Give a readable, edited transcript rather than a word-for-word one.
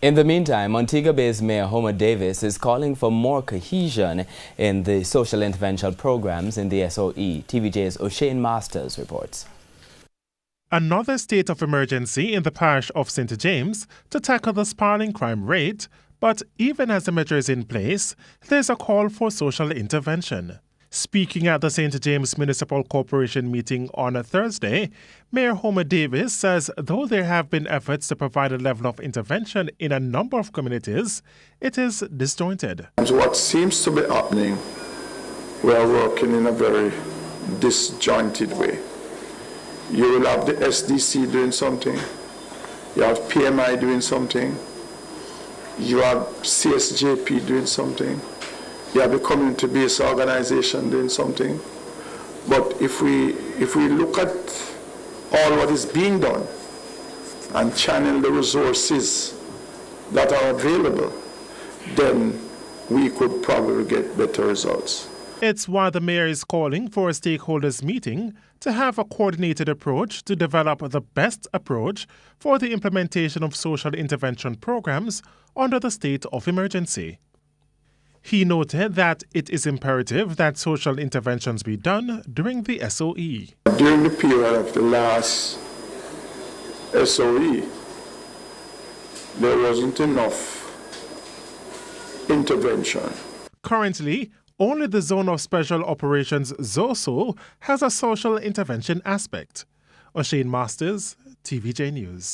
In the meantime, Montego Bay's Mayor Homer Davis is calling for more cohesion in the social intervention programs in the SOE. TVJ's O'Shane Masters reports. Another state of emergency in the parish of St. James to tackle the spiraling crime rate, but even as the measure is in place, there's a call for social intervention. Speaking at the St. James Municipal Corporation meeting on a Thursday, Mayor Homer Davis says though there have been efforts to provide a level of intervention in a number of communities, it is disjointed. What seems to be happening, we are working in a very disjointed way. You will have the SDC doing something, you have PMI doing something, you have CSJP doing something, you have the community-based organization doing something. But if we look at all what is being done and channel the resources that are available, then we could probably get better results. It's why the mayor is calling for a stakeholders meeting to have a coordinated approach to develop the best approach for the implementation of social intervention programs under the state of emergency. He noted that it is imperative that social interventions be done during the SOE. During the period of the last SOE, there wasn't enough intervention. Currently, only the Zone of Special Operations ZOSO has a social intervention aspect. O'Shane Masters, TVJ News.